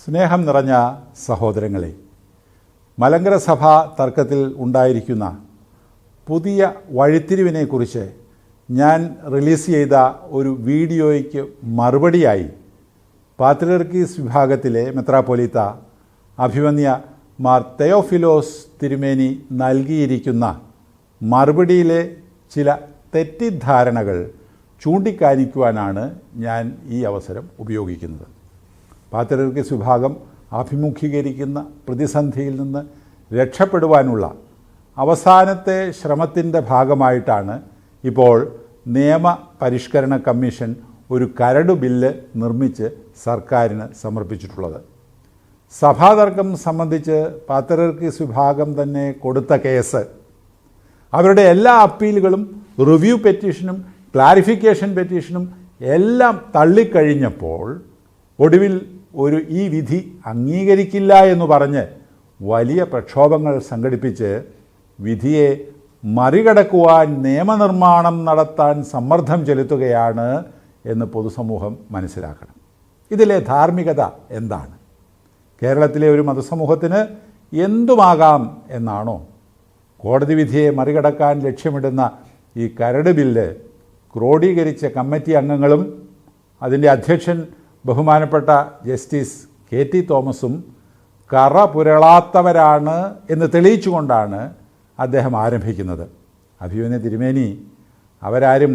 സ്നേഹം നിറഞ്ഞ സഹോദരങ്ങളെ, മലങ്കര സഭാ തർക്കത്തിൽ ഉണ്ടായിരിക്കുന്ന പുതിയ വഴിത്തിരിവിനെക്കുറിച്ച് ഞാൻ റിലീസ് ചെയ്ത ഒരു വീഡിയോയ്ക്ക് മറുപടിയായി പാത്രിയർക്കീസ് വിഭാഗത്തിലെ മെത്രാപ്പൊലീത്ത അഭിവന്യ മാർ തെയോഫിലോസ് തിരുമേനി നൽകിയിരിക്കുന്ന മറുപടിയിലെ ചില തെറ്റിദ്ധാരണകൾ ചൂണ്ടിക്കാണിക്കുവാനാണ് ഞാൻ ഈ അവസരം ഉപയോഗിക്കുന്നത്. പാത്രിയർക്കീസ് വിഭാഗം അഭിമുഖീകരിക്കുന്ന പ്രതിസന്ധിയിൽ നിന്ന് രക്ഷപ്പെടുവാനുള്ള അവസാനത്തെ ശ്രമത്തിൻ്റെ ഭാഗമായിട്ടാണ് ഇപ്പോൾ നിയമ പരിഷ്കരണ കമ്മീഷൻ ഒരു കരട് ബില്ല് നിർമ്മിച്ച് സർക്കാരിന് സമർപ്പിച്ചിട്ടുള്ളത്. സഭാതർക്കം സംബന്ധിച്ച് പാത്രിയർക്കീസ് വിഭാഗം തന്നെ കൊടുത്ത കേസ്, അവരുടെ എല്ലാ അപ്പീലുകളും, റിവ്യൂ പെറ്റീഷനും ക്ലാരിഫിക്കേഷൻ പെറ്റീഷനും എല്ലാം തള്ളിക്കഴിഞ്ഞപ്പോൾ ഒടുവിൽ ഈ വിധി അംഗീകരിക്കില്ല എന്ന് പറഞ്ഞ് വലിയ പ്രക്ഷോഭങ്ങൾ സംഘടിപ്പിച്ച് വിധിയെ മറികടക്കുവാൻ നിയമനിർമ്മാണം നടത്താൻ സമ്മർദ്ദം ചെലുത്തുകയാണ് എന്ന് പൊതുസമൂഹം മനസ്സിലാക്കണം. ഇതിലെ ധാർമ്മികത എന്താണ്? കേരളത്തിലെ ഒരു മതസമൂഹത്തിന് എന്തുമാകാം എന്നാണോ? കോടതി വിധിയെ മറികടക്കാൻ ലക്ഷ്യമിടുന്ന ഈ കരട് ബില്ല് ക്രോഡീകരിച്ച കമ്മിറ്റി അംഗങ്ങളും അതിൻ്റെ അധ്യക്ഷൻ ബഹുമാനപ്പെട്ട ജസ്റ്റിസ് KT തോമസും കറ പുരളാത്തവരാണ് എന്ന് തെളിയിച്ചുകൊണ്ടാണ് അദ്ദേഹം ആരംഭിക്കുന്നത്. അഭിവന്യ തിരുമേനി, അവരാരും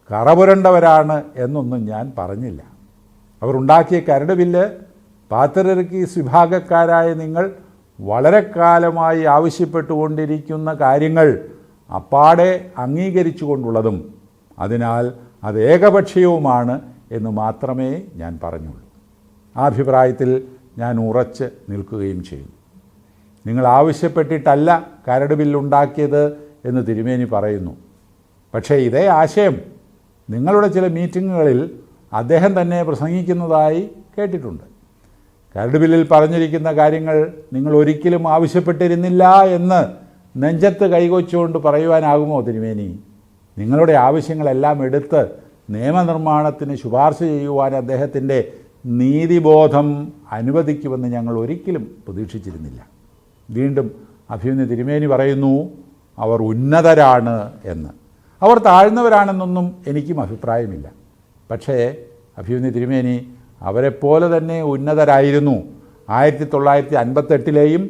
കറ പുരണ്ടവരാണ് എന്നൊന്നും ഞാൻ പറഞ്ഞില്ല. അവരുണ്ടാക്കിയ കരട് ബില്ല് പാത്രിയർക്കീസ് വിഭാഗക്കാരായ നിങ്ങൾ വളരെ കാലമായി ആവശ്യപ്പെട്ടുകൊണ്ടിരിക്കുന്ന കാര്യങ്ങൾ അപ്പാടെ അംഗീകരിച്ചുകൊണ്ടുള്ളതും അതിനാൽ അത് ഏകപക്ഷീയവുമാണ് എന്ന് മാത്രമേ ഞാൻ പറഞ്ഞുള്ളൂ. ആ അഭിപ്രായത്തിൽ ഞാൻ ഉറച്ച് നിൽക്കുകയും ചെയ്യുന്നു. നിങ്ങൾ ആവശ്യപ്പെട്ടിട്ടല്ല കരട് ബില്ലുണ്ടാക്കിയത് എന്ന് തിരുമേനി പറയുന്നു. പക്ഷേ ഇതേ ആശയം നിങ്ങളുടെ ചില മീറ്റിങ്ങുകളിൽ അദ്ദേഹം തന്നെ പ്രസംഗിക്കുന്നതായി കേട്ടിട്ടുണ്ട്. കരട് ബില്ലിൽ പറഞ്ഞിരിക്കുന്ന കാര്യങ്ങൾ നിങ്ങൾ ഒരിക്കലും ആവശ്യപ്പെട്ടിരുന്നില്ല എന്ന് നെഞ്ചത്ത് കൈകൊച്ചുകൊണ്ട് പറയുവാനാകുമോ തിരുമേനി? നിങ്ങളുടെ ആവശ്യങ്ങളെല്ലാം എടുത്ത് നിയമനിർമ്മാണത്തിന് ശുപാർശ ചെയ്യുവാൻ അദ്ദേഹത്തിൻ്റെ നീതിബോധം അനുവദിക്കുമെന്ന് ഞങ്ങൾ ഒരിക്കലും പ്രതീക്ഷിച്ചിരുന്നില്ല. വീണ്ടും അഭിവന്യ തിരുമേനി പറയുന്നു അവർ ഉന്നതരാണ് എന്ന്. അവർ താഴ്ന്നവരാണെന്നൊന്നും എനിക്കും അഭിപ്രായമില്ല. പക്ഷേ അഭിവന്യ തിരുമേനി അവരെപ്പോലെ തന്നെ ഉന്നതരായിരുന്നു 1958-ലെയും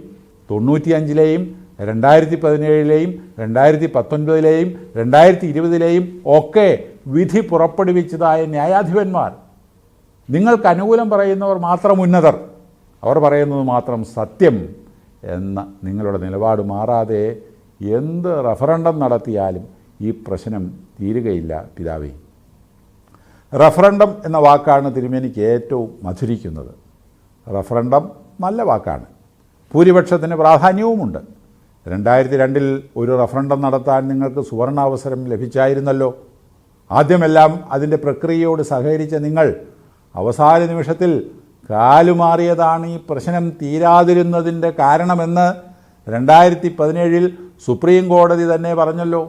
95-ലെയും 2017-ലെയും 2019-ലെയും 2020-ലെയും ഒക്കെ വിധി പുറപ്പെടുവിച്ചതായ ന്യായാധിപന്മാർ. നിങ്ങൾക്ക് അനുകൂലം പറയുന്നവർ മാത്രം ഉന്നതർ, അവർ പറയുന്നത് മാത്രം സത്യം എന്ന നിങ്ങളുടെ നിലപാട് മാറാതെ എന്ത് റഫറണ്ടം നടത്തിയാലും ഈ പ്രശ്നം തീരുകയില്ല പിതാവേ. റഫറണ്ടം എന്ന വാക്കാണ് തിരുമേനിക്ക് ഏറ്റവും മധുരിക്കുന്നത്. റഫറണ്ടം നല്ല വാക്കാണ്, ഭൂരിപക്ഷത്തിന് പ്രാധാന്യവുമുണ്ട്. 2002 ഒരു റഫറണ്ടം നടത്താൻ നിങ്ങൾക്ക് സുവർണാവസരം ലഭിച്ചായിരുന്നല്ലോ. ആദ്യമെല്ലാം അതിൻ്റെ പ്രക്രിയയോട് സഹകരിച്ച നിങ്ങൾ അവസാന നിമിഷത്തിൽ കാലുമാറിയതാണ് ഈ പ്രശ്നം തീരാതിരുന്നതിൻ്റെ കാരണമെന്ന് 2017 സുപ്രീം കോടതി തന്നെ പറഞ്ഞല്ലോ.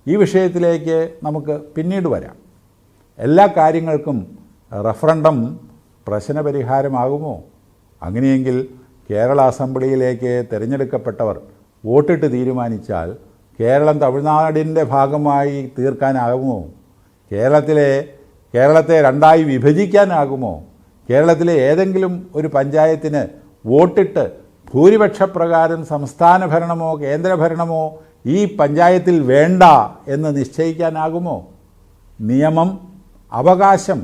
ഈ വിഷയത്തിലേക്ക് നമുക്ക് പിന്നീട് വരാം. എല്ലാ കാര്യങ്ങൾക്കും റഫറണ്ടം പ്രശ്നപരിഹാരമാകുമോ? അങ്ങനെയെങ്കിൽ കേരള അസംബ്ലിയിലേക്ക് തിരഞ്ഞെടുക്കപ്പെട്ടവർ വോട്ടിട്ട് തീരുമാനിച്ചാൽ കേരളം തമിഴ്നാടിൻ്റെ ഭാഗമായി തീർക്കാനാകുമോ? കേരളത്തെ രണ്ടായി വിഭജിക്കാനാകുമോ? കേരളത്തിലെ ഏതെങ്കിലും ഒരു പഞ്ചായത്തിന് വോട്ടിട്ട് ഭൂരിപക്ഷപ്രകാരം സംസ്ഥാന ഭരണമോ കേന്ദ്രഭരണമോ ഈ പഞ്ചായത്തിൽ വേണ്ട എന്ന് നിശ്ചയിക്കാനാകുമോ? നിയമം, അവകാശം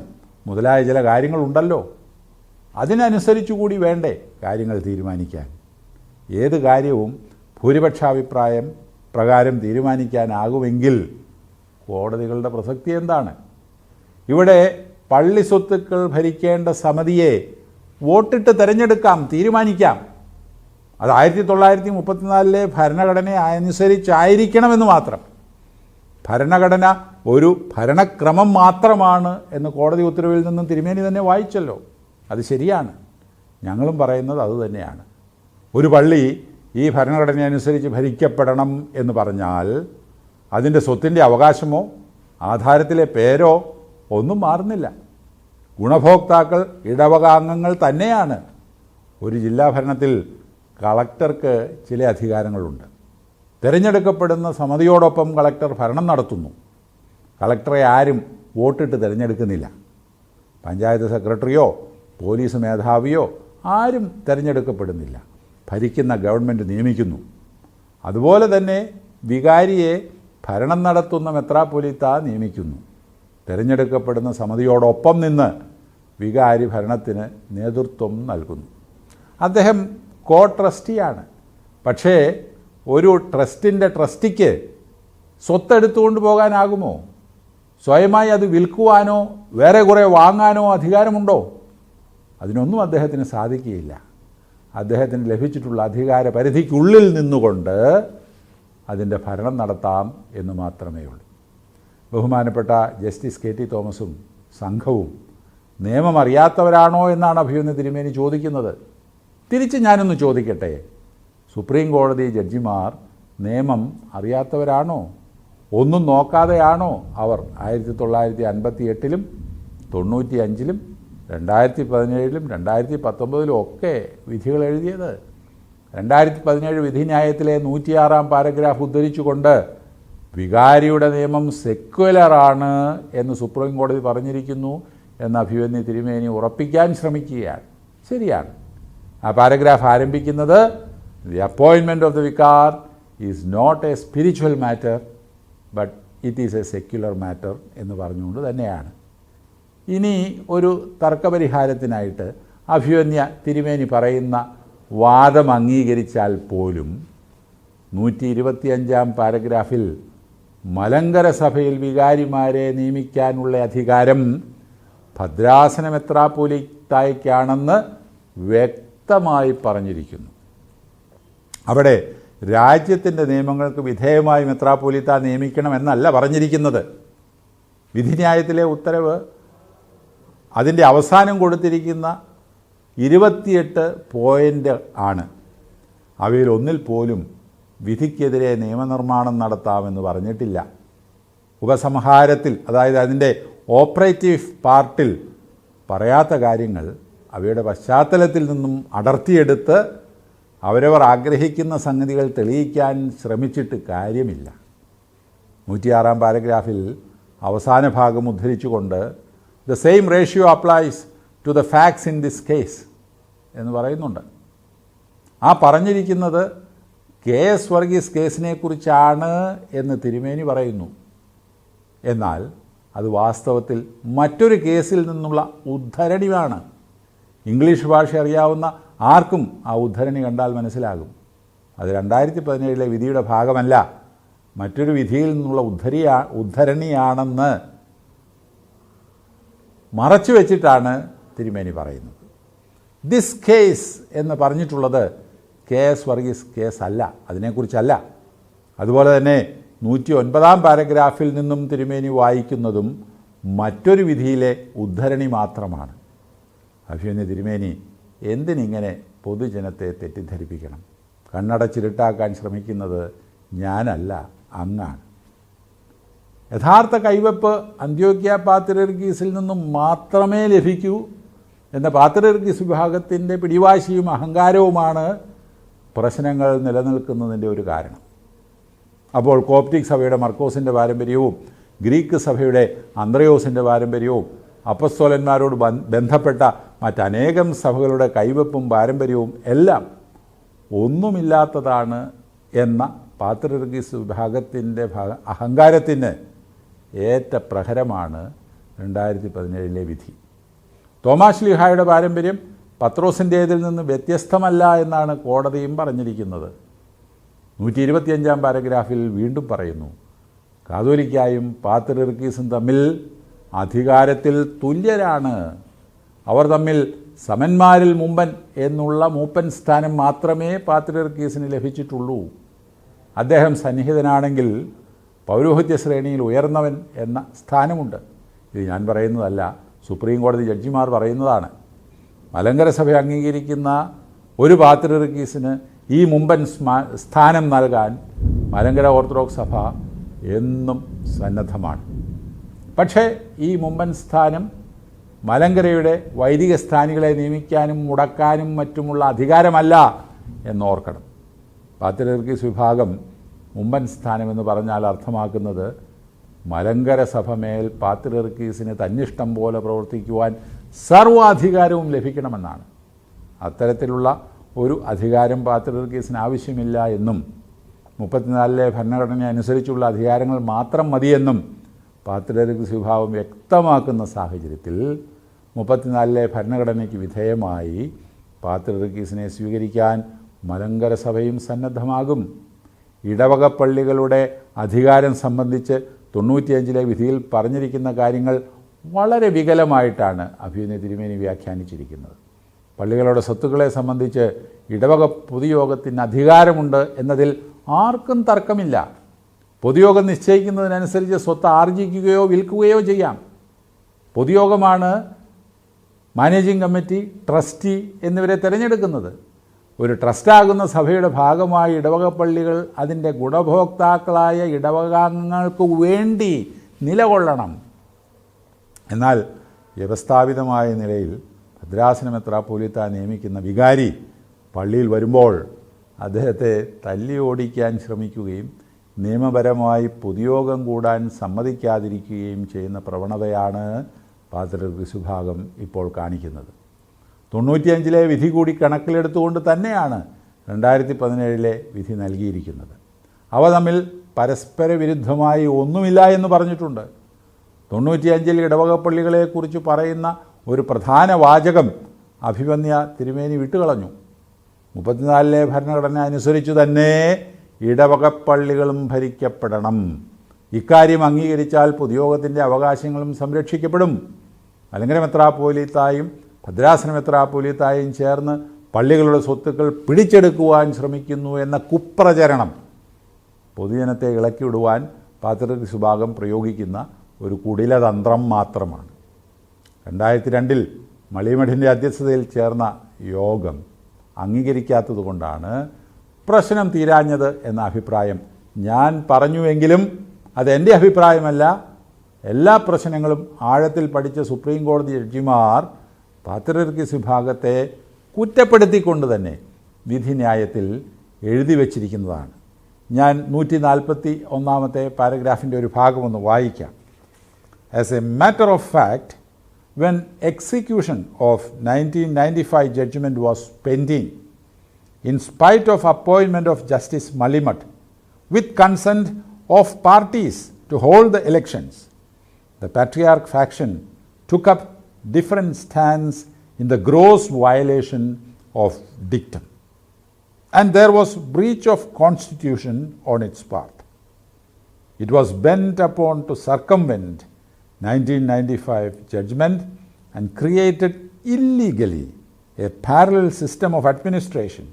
മുതലായ ചില കാര്യങ്ങളുണ്ടല്ലോ. അതിനനുസരിച്ചു കൂടി വേണ്ടേ കാര്യങ്ങൾ തീരുമാനിക്കാൻ? ഏത് കാര്യവും ഭൂരിപക്ഷാഭിപ്രായം പ്രകാരം തീരുമാനിക്കാനാകുമെങ്കിൽ കോടതികളുടെ പ്രസക്തി എന്താണ്? ഇവിടെ പള്ളി സ്വത്തുക്കൾ ഭരിക്കേണ്ട സമിതിയെ വോട്ടിട്ട് തിരഞ്ഞെടുക്കാം, തീരുമാനിക്കാം. അത് 1934-ലെ ഭരണഘടന അനുസരിച്ചായിരിക്കണമെന്ന് മാത്രം. ഭരണഘടന ഒരു ഭരണക്രമം മാത്രമാണ് എന്ന് കോടതി ഉത്തരവിൽ നിന്നും തിരുമേനി തന്നെ വായിച്ചല്ലോ. അത് ശരിയാണ്, ഞങ്ങളും പറയുന്നത് അതുതന്നെയാണ്. ഒരു പള്ളി ഈ ഭരണഘടന അനുസരിച്ച് ഭരിക്കപ്പെടണം എന്ന് പറഞ്ഞാൽ അതിൻ്റെ സ്വത്തിൻ്റെ അവകാശമോ ആധാരത്തിലെ പേരോ ഒന്നും മാറുന്നില്ല. ഗുണഭോക്താക്കൾ ഇടവകാംഗങ്ങൾ തന്നെയാണ്. ഒരു ജില്ലാ ഭരണത്തിൽ കളക്ടർക്ക് ചില അധികാരങ്ങളുണ്ട്. തിരഞ്ഞെടുക്കപ്പെടുന്ന സമിതിയോടൊപ്പം കളക്ടർ ഭരണം നടത്തുന്നു. കളക്ടറെ ആരും വോട്ടിട്ട് തിരഞ്ഞെടുക്കുന്നില്ല. പഞ്ചായത്ത് സെക്രട്ടറിയോ പോലീസ് മേധാവിയോ ആരും തിരഞ്ഞെടുക്കപ്പെടുന്നില്ല. ഭരിക്കുന്ന ഗവൺമെൻറ് നിയമിക്കുന്നു. അതുപോലെ തന്നെ വികാരിയെ ഭരണം നടത്തുന്ന മെത്രാപ്പൊലീത്ത നിയമിക്കുന്നു. തിരഞ്ഞെടുക്കപ്പെടുന്ന സമിതിയോടൊപ്പം നിന്ന് വികാരി ഭരണത്തിന് നേതൃത്വം നൽകുന്നു. അദ്ദേഹം കോ ട്രസ്റ്റിയാണ്. പക്ഷേ ഒരു ട്രസ്റ്റിൻ്റെ ട്രസ്റ്റിക്ക് സ്വത്തെടുത്തുകൊണ്ട് പോകാനാകുമോ? സ്വയമായി അത് വിൽക്കുവാനോ വേറെ കുറേ വാങ്ങാനോ അധികാരമുണ്ടോ? അതിനൊന്നും അദ്ദേഹത്തിന് സാധിക്കുകയില്ല. അദ്ദേഹത്തിന് ലഭിച്ചിട്ടുള്ള അധികാര പരിധിക്കുള്ളിൽ നിന്നുകൊണ്ട് അതിൻ്റെ ഭരണം നടത്താം എന്ന് മാത്രമേ ഉള്ളൂ. ബഹുമാനപ്പെട്ട ജസ്റ്റിസ് കെ ടി തോമസും സംഘവും നിയമം അറിയാത്തവരാണോ എന്നാണ് അഭിമന്യ തിരുമേനി ചോദിക്കുന്നത്. തിരിച്ച് ഞാനൊന്ന് ചോദിക്കട്ടെ, സുപ്രീം കോടതി ജഡ്ജിമാർ നിയമം അറിയാത്തവരാണോ? ഒന്നും നോക്കാതെയാണോ അവർ 1958-ലും 95-ലും 2017-ലും 2019-ലും ഒക്കെ വിധികൾ എഴുതിയത്? 2017 വിധിന്യായത്തിലെ 106-ാം പാരഗ്രാഫ് ഉദ്ധരിച്ചുകൊണ്ട് വികാരിയുടെ നിയമം സെക്യുലറാണ് എന്ന് സുപ്രീം കോടതി പറഞ്ഞിരിക്കുന്നു എന്ന് അഭിമന്യ തിരുമേനി ഉറപ്പിക്കാൻ ശ്രമിക്കുകയാണ്. ശരിയാണ്. ആ പാരഗ്രാഫ് ആരംഭിക്കുന്നത് the appointment of the vicar is not a spiritual matter but it is a secular matter എന്ന് പറഞ്ഞുകൊണ്ട് തന്നെയാണ്. ഇനി ഒരു തർക്കപരിഹാരത്തിനായിട്ട് അഭിമന്യ തിരുമേനി പറയുന്ന വാദം അംഗീകരിച്ചാൽ പോലും 125-ാം പാരഗ്രാഫിൽ മലങ്കര സഭയിൽ വികാരിമാരെ നിയമിക്കാനുള്ള അധികാരം ഭദ്രാസന മെത്രാപ്പൊലീത്തായ്ക്കാണെന്ന് വ്യക്തമായി പറഞ്ഞിരിക്കുന്നു. അവിടെ രാജ്യത്തിൻ്റെ നിയമങ്ങൾക്ക് വിധേയമായി മെത്രാപ്പൊലീത്ത നിയമിക്കണമെന്നല്ല പറഞ്ഞിരിക്കുന്നത്. വിധിന്യായത്തിലെ ഉത്തരവ് അതിൻ്റെ അവസാനം കൊടുത്തിരിക്കുന്ന 28 പോയിൻ്റ് ആണ്. അവയിൽ ഒന്നിൽ പോലും വിധിക്കെതിരെ നിയമനിർമ്മാണം നടത്താമെന്ന് പറഞ്ഞിട്ടില്ല. ഉപസംഹാരത്തിൽ, അതായത് അതിൻ്റെ ഓപ്പറേറ്റീവ് പാർട്ടിൽ പറയാത്ത കാര്യങ്ങൾ അവയുടെ പശ്ചാത്തലത്തിൽ നിന്നും അടർത്തിയെടുത്ത് അവരവർ ആഗ്രഹിക്കുന്ന സംഗതികൾ തെളിയിക്കാൻ ശ്രമിച്ചിട്ട് കാര്യമില്ല. 106-ാം പാരഗ്രാഫിൽ അവസാന ഭാഗം ഉദ്ധരിച്ചുകൊണ്ട് the same ratio applies to the facts in this case എന്ന് പറയുന്നുണ്ട്. ആ പറഞ്ഞിരിക്കുന്നത് KS വർഗീസ് കേസിനെക്കുറിച്ചാണ് എന്ന് തിരുമേനി പറയുന്നു. എന്നാൽ അത് വാസ്തവത്തിൽ മറ്റൊരു കേസിൽ നിന്നുള്ള ഉദ്ധരണിയാണ്. ഇംഗ്ലീഷ് ഭാഷ അറിയാവുന്ന ആർക്കും ആ ഉദ്ധരണി കണ്ടാൽ മനസ്സിലാകും. അത് 2017-ലെ വിധിയുടെ ഭാഗമല്ല, മറ്റൊരു വിധിയിൽ നിന്നുള്ള ഉദ്ധരണിയാണെന്ന് മറച്ചു വെച്ചിട്ടാണ് തിരുമേനി പറയുന്നത്. ദിസ് കേസ് എന്ന് പറഞ്ഞിട്ടുള്ളത് KS വർഗീസ് കേസ് അല്ല, അതിനെക്കുറിച്ചല്ല. അതുപോലെ തന്നെ 109-ാം പാരഗ്രാഫിൽ നിന്നും തിരുമേനി വായിക്കുന്നതും മറ്റൊരു വിധിയിലെ ഉദ്ധരണി മാത്രമാണ്. അഭിമന്യ തിരുമേനി എന്തിനിങ്ങനെ പൊതുജനത്തെ തെറ്റിദ്ധരിപ്പിക്കണം? കണ്ണടച്ചിരുട്ടാക്കാൻ ശ്രമിക്കുന്നത് ഞാനല്ല, അങ്ങാണ്. യഥാർത്ഥ കൈവെപ്പ് അന്ത്യോക്യ പാത്രിയർക്കീസിൽ നിന്നും മാത്രമേ ലഭിക്കൂ എന്ന പാത്രിയർക്കീസ് വിഭാഗത്തിൻ്റെ പിടിവാശിയും അഹങ്കാരവുമാണ് പ്രശ്നങ്ങൾ നിലനിൽക്കുന്നതിൻ്റെ ഒരു കാരണം. അപ്പോൾ കോപ്റ്റിക് സഭയുടെ മർക്കോസിൻ്റെ പാരമ്പര്യവും ഗ്രീക്ക് സഭയുടെ അന്ത്രയോസിൻ്റെ പാരമ്പര്യവും അപ്പസ്തോലന്മാരോട് ബന്ധപ്പെട്ട മറ്റനേകം സഭകളുടെ കൈവെപ്പും പാരമ്പര്യവും എല്ലാം ഒന്നുമില്ലാത്തതാണ് എന്ന പാത്രിയർക്കീസ് വിഭാഗത്തിൻ്റെ അഹങ്കാരത്തിന് ഏറ്റ പ്രഹരമാണ് 2017-ലെ വിധി. തോമാശ്ലീഹായുടെ പാരമ്പര്യം പത്രോസിൻ്റേതിൽ നിന്ന് വ്യത്യസ്തമല്ല എന്നാണ് കോടതിയും പറഞ്ഞിരിക്കുന്നത്. 125-ാം പാരഗ്രാഫിൽ വീണ്ടും പറയുന്നു, കാതോലിക്കായും പാത്രിയർക്കീസും തമ്മിൽ അധികാരത്തിൽ തുല്യരാണ്. അവർ തമ്മിൽ സമന്മാരിൽ മുമ്പൻ എന്നുള്ള മൂപ്പൻ സ്ഥാനം മാത്രമേ പാത്രിയർക്കീസിന് ലഭിച്ചിട്ടുള്ളൂ. അദ്ദേഹം സന്നിഹിതനാണെങ്കിൽ പൗരോഹിത്യ ശ്രേണിയിൽ ഉയർന്നവൻ എന്ന സ്ഥാനമുണ്ട്. ഇത് ഞാൻ പറയുന്നതല്ല, സുപ്രീം കോടതി ജഡ്ജിമാർ പറയുന്നതാണ്. മലങ്കര സഭ അംഗീകരിക്കുന്ന ഒരു പാത്രിയർക്കീസിന് ഈ മുമ്പൻ സ്ഥാനം നൽകാൻ മലങ്കര ഓർത്തഡോക്സ് സഭ എന്നും സന്നദ്ധമാണ്. പക്ഷേ ഈ മുമ്പൻ സ്ഥാനം മലങ്കരയുടെ വൈദിക സ്ഥാനികളെ നിയമിക്കാനും മുടക്കാനും മറ്റുമുള്ള അധികാരമല്ല എന്നോർക്കണം. പാത്രിയർക്കീസ് വിഭാഗം മുമ്പൻ സ്ഥാനമെന്ന് പറഞ്ഞാൽ അർത്ഥമാക്കുന്നത് മലങ്കര സഭ മേൽ പാത്രിയർക്കീസിന് തന്നിഷ്ടം പോലെ പ്രവർത്തിക്കുവാൻ സർവാധികാരവും ലഭിക്കണമെന്നാണ്. അത്തരത്തിലുള്ള ഒരു അധികാരം പാത്രിയർക്കീസിന് ആവശ്യമില്ല എന്നും 34 ഭരണഘടന അനുസരിച്ചുള്ള അധികാരങ്ങൾ മാത്രം മതിയെന്നും പാത്രിയർക്കീസ് വിഭാഗം വ്യക്തമാക്കുന്ന സാഹചര്യത്തിൽ 34 ഭരണഘടനയ്ക്ക് വിധേയമായി പാത്രിയർക്കീസിനെ സ്വീകരിക്കാൻ മലങ്കര സഭയും സന്നദ്ധമാകും. ഇടവക പള്ളികളുടെ അധികാരം സംബന്ധിച്ച് 95 വിധിയിൽ പറഞ്ഞിരിക്കുന്ന കാര്യങ്ങൾ വളരെ വികലമായിട്ടാണ് അഭിമന്യ തിരുമേനി വ്യാഖ്യാനിച്ചിരിക്കുന്നത്. പള്ളികളുടെ സ്വത്തുക്കളെ സംബന്ധിച്ച് ഇടവക പൊതുയോഗത്തിന് അധികാരമുണ്ട് എന്നതിൽ ആർക്കും തർക്കമില്ല. പൊതുയോഗം നിശ്ചയിക്കുന്നതിനനുസരിച്ച് സ്വത്ത് ആർജിക്കുകയോ വിൽക്കുകയോ ചെയ്യാം. പൊതുയോഗമാണ് മാനേജിംഗ് കമ്മിറ്റി, ട്രസ്റ്റി എന്നിവരെ തിരഞ്ഞെടുക്കുന്നത്. ഒരു ട്രസ്റ്റാകുന്ന സഭയുടെ ഭാഗമായി ഇടവക പള്ളികൾ അതിൻ്റെ ഗുണഭോക്താക്കളായ ഇടവകാംഗങ്ങൾക്ക് വേണ്ടി നിലകൊള്ളണം. എന്നാൽ വ്യവസ്ഥാപിതമായ നിലയിൽ ഭദ്രാസന മെത്രാപ്പോലീത്ത നിയമിക്കുന്ന വികാരി പള്ളിയിൽ വരുമ്പോൾ അദ്ദേഹത്തെ തല്ലി ഓടിക്കാൻ ശ്രമിക്കുകയും നിയമപരമായി പൊതുയോഗം കൂടാൻ സമ്മതിക്കാതിരിക്കുകയും ചെയ്യുന്ന പ്രവണതയാണ് പാത്രിയർക്കീസ് വിഭാഗം ഇപ്പോൾ കാണിക്കുന്നത്. 95 വിധി കൂടി കണക്കിലെടുത്തുകൊണ്ട് തന്നെയാണ് 2017 വിധി നൽകിയിരിക്കുന്നത്. അവ തമ്മിൽ പരസ്പര വിരുദ്ധമായി ഒന്നുമില്ല എന്ന് പറഞ്ഞിട്ടുണ്ട്. 95 ഇടവക പള്ളികളെക്കുറിച്ച് പറയുന്ന ഒരു പ്രധാന വാചകം അഭിമന്യ തിരുമേനി വിട്ടുകളഞ്ഞു. 34 ഭരണഘടന അനുസരിച്ചു തന്നെ ഇടവക പള്ളികളും ഭരിക്കപ്പെടണം. ഇക്കാര്യം അംഗീകരിച്ചാൽ പൊതുയോഗത്തിൻ്റെ അവകാശങ്ങളും സംരക്ഷിക്കപ്പെടും. മലങ്കര മെത്രാപ്പോലീത്തായും ഭദ്രാസന മെത്രാപ്പോലീത്തായും ചേർന്ന് പള്ളികളുടെ സ്വത്തുക്കൾ പിടിച്ചെടുക്കുവാൻ ശ്രമിക്കുന്നു എന്ന കുപ്രചരണം പൊതുജനത്തെ ഇളക്കിവിടുവാൻ പാത്രിയർക്കീസ് വിഭാഗം പ്രയോഗിക്കുന്ന ഒരു കുടിലതന്ത്രം മാത്രമാണ്. 2002 മളിമഠിൻ്റെ അധ്യക്ഷതയിൽ ചേർന്ന യോഗം അംഗീകരിക്കാത്തതുകൊണ്ടാണ് പ്രശ്നം തീരാഞ്ഞത് എന്ന അഭിപ്രായം ഞാൻ പറഞ്ഞുവെങ്കിലും അതെൻ്റെ അഭിപ്രായമല്ല. എല്ലാ പ്രശ്നങ്ങളും ആഴത്തിൽ പഠിച്ച സുപ്രീം കോടതി ജഡ്ജിമാർ പാത്രിയർക്കീസ് വിഭാഗത്തെ കുറ്റപ്പെടുത്തിക്കൊണ്ട് തന്നെ വിധിന്യായത്തിൽ എഴുതി വച്ചിരിക്കുന്നതാണ്. ഞാൻ 141 പാരഗ്രാഫിൻ്റെ ഒരു ഭാഗമൊന്ന് വായിക്കാം. As a matter of fact, when execution of 1995 judgment was pending, in spite of appointment of Justice Malimat, with consent of parties to hold the elections, the Patriarch faction took up different stance in the gross violation of dictum, and there was breach of constitution on its part. It was bent upon to circumvent 1995 judgment and created illegally a parallel system of administration,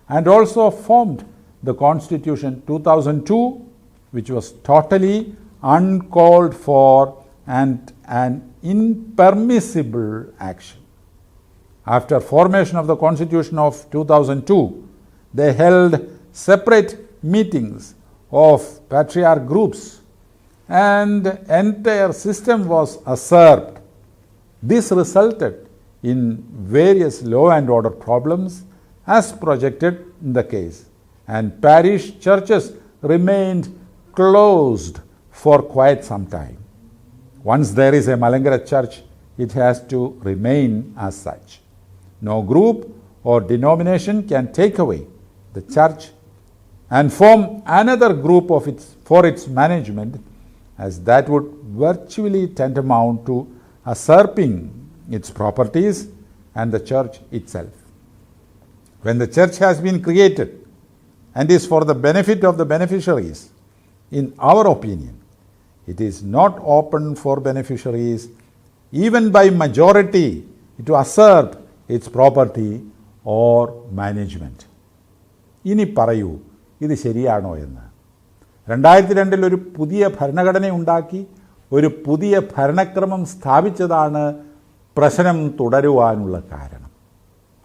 and also formed the Constitution 2002, which was totally uncalled for and an impermissible action. After formation of the Constitution of 2002, they held separate meetings of patriarch groups and the entire system was usurped. This resulted in various law and order problems as projected in the case, and parish churches remained closed for quite some time. Once there is a Malankara church, it has to remain as such. No group or denomination can take away the church and form another group of for its management, as that would virtually tantamount to usurping its properties and the church itself. When the church has been created and is for the benefit of the beneficiaries, in our opinion, it is not open for beneficiaries, even by majority, to usurp its property or management. ഇനി പറയൂ, ഇത് ശരിയാണോ എന്ന്. 2002 ഒരു പുതിയ ഭരണഘടന ഉണ്ടാക്കി ഒരു പുതിയ ഭരണക്രമം സ്ഥാപിച്ചതാണ് പ്രശ്നം തുടരുവാനുള്ള കാരണം.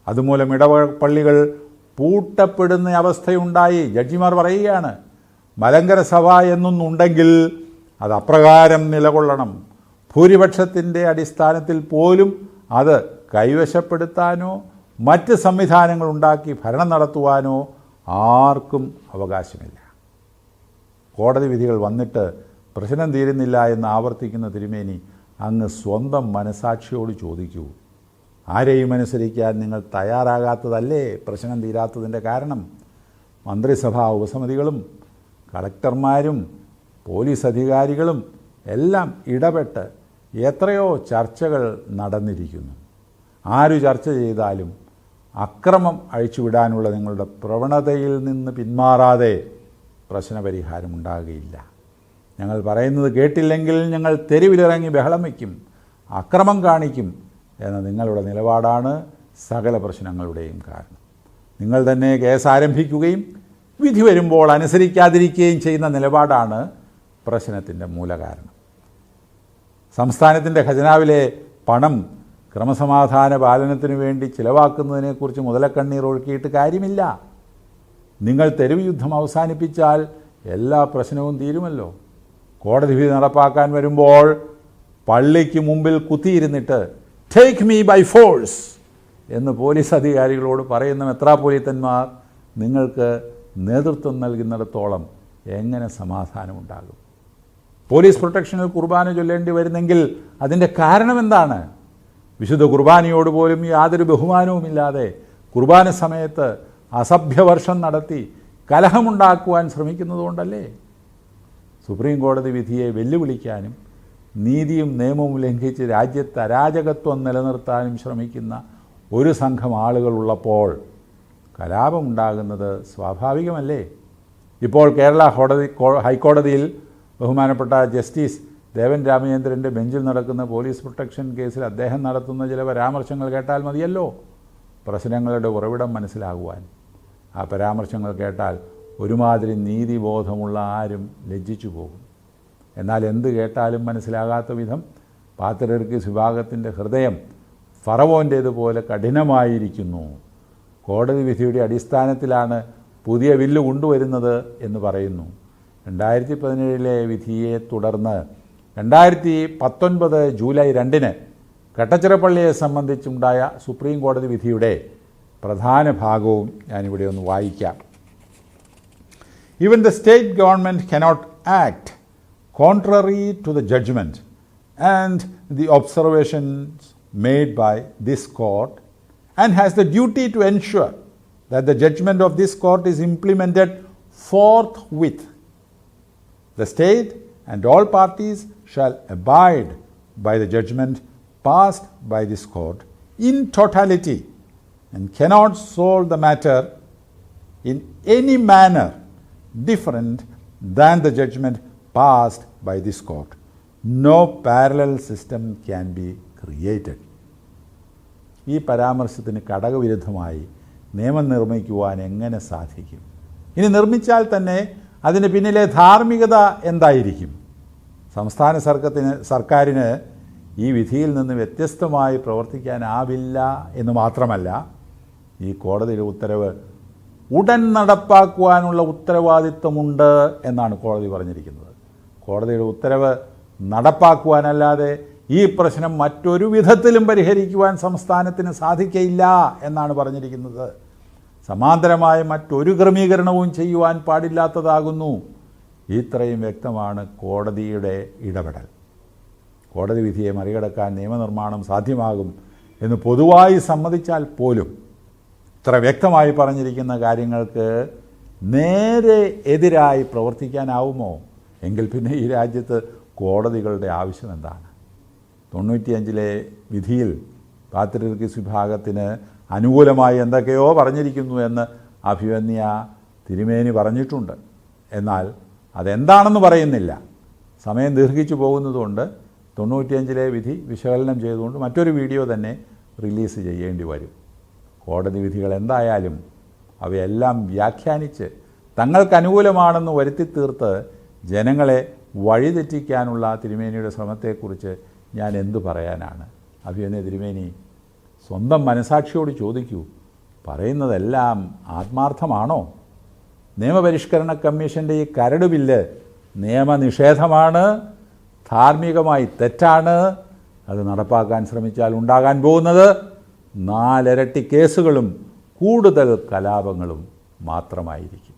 അതുമൂലം ഇടവക പള്ളികൾ പൂട്ടപ്പെടുന്ന അവസ്ഥയുണ്ടായി. ജഡ്ജിമാർ പറയുകയാണ്, മലങ്കര സഭ എന്നൊന്നുണ്ടെങ്കിൽ അത് അപ്രകാരം നിലകൊള്ളണം. ഭൂരിപക്ഷത്തിൻ്റെ അടിസ്ഥാനത്തിൽ പോലും അത് കൈവശപ്പെടുത്താനോ മറ്റ് സംവിധാനങ്ങൾ ഉണ്ടാക്കി ഭരണം നടത്തുവാനോ ആർക്കും അവകാശമില്ല. കോടതി വിധികൾ വന്നിട്ട് പ്രശ്നം തീരുന്നില്ല എന്ന് ആവർത്തിക്കുന്ന തിരുമേനി, അങ്ങ് സ്വന്തം മനസാക്ഷിയോട് ചോദിക്കൂ, ആരെയും അനുസരിക്കാൻ നിങ്ങൾ തയ്യാറാകാത്തതല്ലേ പ്രശ്നം തീരാത്തതിൻ്റെ കാരണം? മന്ത്രിസഭാ ഉപസമിതികളും കളക്ടർമാരും പോലീസ് അധികാരികളും എല്ലാം ഇടപെട്ട് എത്രയോ ചർച്ചകൾ നടന്നിരിക്കുന്നു. ആരു ചർച്ച ചെയ്താലും അക്രമം അഴിച്ചുവിടാനുള്ള നിങ്ങളുടെ പ്രവണതയിൽ നിന്ന് പിന്മാറാതെ പ്രശ്നപരിഹാരമുണ്ടാകുകയില്ല. ഞങ്ങൾ പറയുന്നത് കേട്ടില്ലെങ്കിൽ ഞങ്ങൾ തെരുവിലിറങ്ങി ബഹളം വയ്ക്കും, അക്രമം കാണിക്കും എന്ന നിങ്ങളുടെ നിലപാടാണ് സകല പ്രശ്നങ്ങളുടെയും കാരണം. നിങ്ങൾ തന്നെ കേസ് ആരംഭിക്കുകയും വിധി വരുമ്പോൾ അനുസരിക്കാതിരിക്കുകയും ചെയ്യുന്ന നിലപാടാണ് പ്രശ്നത്തിൻ്റെ മൂലകാരണം. സംസ്ഥാനത്തിൻ്റെ ഖജനാവിലെ പണം ക്രമസമാധാന പാലനത്തിനു വേണ്ടി ചിലവാക്കുന്നതിനെക്കുറിച്ച് മുതലക്കണ്ണീർ ഒഴുക്കിയിട്ട് കാര്യമില്ല. നിങ്ങൾ തെരുവ് യുദ്ധം അവസാനിപ്പിച്ചാൽ എല്ലാ പ്രശ്നവും തീരുമല്ലോ. കോടതി വിധി നടപ്പാക്കാൻ വരുമ്പോൾ പള്ളിക്ക് മുമ്പിൽ കുത്തിയിരുന്നിട്ട് ടേക്ക് മീ ബൈ ഫോഴ്സ് എന്ന് പോലീസ് അധികാരികളോട് പറയുന്ന മെത്രാപ്പൊലീത്തന്മാർ നിങ്ങൾക്ക് നേതൃത്വം നൽകുന്നിടത്തോളം എങ്ങനെ സമാധാനമുണ്ടാകും? പോലീസ് പ്രൊട്ടക്ഷനിൽ കുർബാന ചൊല്ലേണ്ടി വരുന്നെങ്കിൽ അതിൻ്റെ കാരണം എന്താണ്? വിശുദ്ധ കുർബാനയോട് പോലും യാതൊരു ബഹുമാനവുമില്ലാതെ കുർബാന സമയത്ത് അസഭ്യവർഷം നടത്തി കലഹമുണ്ടാക്കുവാൻ ശ്രമിക്കുന്നതുകൊണ്ടല്ലേ? സുപ്രീം കോടതി വിധിയെ വെല്ലുവിളിക്കാനും നീതിയും നിയമവും ലംഘിച്ച് രാജ്യത്ത് അരാജകത്വം നിലനിർത്താനും ശ്രമിക്കുന്ന ഒരു സംഘം ആളുകളുള്ളപ്പോൾ കലാപമുണ്ടാകുന്നത് സ്വാഭാവികമല്ലേ? ഇപ്പോൾ കേരള ഹൈക്കോടതിയിൽ ബഹുമാനപ്പെട്ട ജസ്റ്റിസ് ദേവൻ രാമചന്ദ്രൻ്റെ ബെഞ്ചിൽ നടക്കുന്ന പോലീസ് പ്രൊട്ടക്ഷൻ കേസിൽ അദ്ദേഹം നടത്തുന്ന ചില പരാമർശങ്ങൾ കേട്ടാൽ മതിയല്ലോ പ്രശ്നങ്ങളുടെ ഉറവിടം മനസ്സിലാകുവാൻ. ആ പരാമർശങ്ങൾ കേട്ടാൽ ഒരുമാതിരി നീതിബോധമുള്ള ആരും ലജ്ജിച്ചു പോകും. എന്നാൽ എന്ത് കേട്ടാലും മനസ്സിലാകാത്ത വിധം പാത്രിയർക്കീസ് വിഭാഗത്തിൻ്റെ ഹൃദയം ഫറവോൻ്റേതുപോലെ കഠിനമായിരിക്കുന്നു. കോടതി വിധിയുടെ അടിസ്ഥാനത്തിലാണ് പുതിയ ബില്ല് കൊണ്ടുവരുന്നത് എന്ന് പറയുന്നു. 2017 വിധിയെ തുടർന്ന് 2019 ജൂലൈ 2 കട്ടച്ചിറപ്പള്ളിയെ സംബന്ധിച്ചുണ്ടായ സുപ്രീം കോടതി വിധിയുടെ പ്രധാന ഭാഗവും ഞാനിവിടെ ഒന്ന് വായിക്കാം. Even the state government cannot act contrary to the judgment and the observations made by this court and has the duty to ensure that the judgment of this court is implemented forthwith. The state and all parties shall abide by the judgment passed by this court in totality and cannot solve the matter in any manner different than the judgment passed by this court. No parallel system can be created. ഈ പരാമർശത്തിന് ഘടകവിരുദ്ധമായി നിയമം നിർമ്മിക്കുവാൻ എങ്ങനെ സാധിക്കും? ഇനി നിർമ്മിച്ചാൽ തന്നെ അതിന് പിന്നിലെ ധാർമ്മികത എന്തായിരിക്കും? സംസ്ഥാന സർക്കാരിന് ഈ വിധിയിൽ നിന്ന് വ്യത്യസ്തമായി പ്രവർത്തിക്കാനാവില്ല എന്ന് മാത്രമല്ല, ഈ കോടതിയുടെ ഉത്തരവ് ഉടൻ നടപ്പാക്കുവാനുള്ള ഉത്തരവാദിത്വമുണ്ട് എന്നാണ് കോടതി പറഞ്ഞിരിക്കുന്നത്. കോടതിയുടെ ഉത്തരവ് നടപ്പാക്കുവാനല്ലാതെ ഈ പ്രശ്നം മറ്റൊരു വിധത്തിലും പരിഹരിക്കുവാൻ സംസ്ഥാനത്തിന് സാധിക്കയില്ല എന്നാണ് പറഞ്ഞിരിക്കുന്നത്. സമാന്തരമായ മറ്റൊരു ക്രമീകരണവും ചെയ്യുവാൻ പാടില്ലാത്തതാകുന്നു. ഇത്രയും വ്യക്തമാണ് കോടതിയുടെ ഇടപെടൽ. കോടതി വിധിയെ മറികടക്കാൻ നിയമനിർമ്മാണം സാധ്യമാകും എന്ന് പൊതുവായി സമ്മതിച്ചാൽ പോലും ഇത്ര വ്യക്തമായി പറഞ്ഞിരിക്കുന്ന കാര്യങ്ങൾക്ക് നേരെ എതിരായി പ്രവർത്തിക്കാനാവുമോ? എങ്കിൽ പിന്നെ ഈ രാജ്യത്ത് കോടതികളുടെ ആവശ്യം എന്താണ്? 95 വിധിയിൽ പാത്രിയർക്കീസ് വിഭാഗത്തിന് അനുകൂലമായി എന്തൊക്കെയോ പറഞ്ഞിരിക്കുന്നു എന്ന് അഭിമന്യ തിരുമേനി പറഞ്ഞിട്ടുണ്ട്. എന്നാൽ അതെന്താണെന്ന് പറയുന്നില്ല. സമയം ദീർഘിച്ചു പോകുന്നതുകൊണ്ട് 95 വിധി വിശകലനം ചെയ്തുകൊണ്ട് മറ്റൊരു വീഡിയോ തന്നെ റിലീസ് ചെയ്യേണ്ടി വരും. കോടതി വിധികൾ എന്തായാലും അവയെല്ലാം വ്യാഖ്യാനിച്ച് തങ്ങൾക്ക് അനുകൂലമാണെന്ന് വരുത്തി തീർത്ത് ജനങ്ങളെ വഴിതെറ്റിക്കാനുള്ള തിരുമേനിയുടെ ശ്രമത്തെക്കുറിച്ച് ഞാൻ എന്തു പറയാനാണ്? അഭിമന്യ തിരുമേനി സ്വന്തം മനസാക്ഷിയോട് ചോദിക്കൂ, പറയുന്നതെല്ലാം ആത്മാർത്ഥമാണോ? നിയമപരിഷ്കരണ കമ്മീഷൻ്റെ ഈ കരട് ബില്ല് നിയമനിഷേധമാണ്, ധാർമ്മികമായി തെറ്റാണ്. അത് നടപ്പാക്കാൻ ശ്രമിച്ചാൽ ഉണ്ടാകാൻ പോകുന്നത് 4 ഇരട്ടി കേസുകളും കൂടുതൽ കലാപങ്ങളും മാത്രമായിരിക്കും.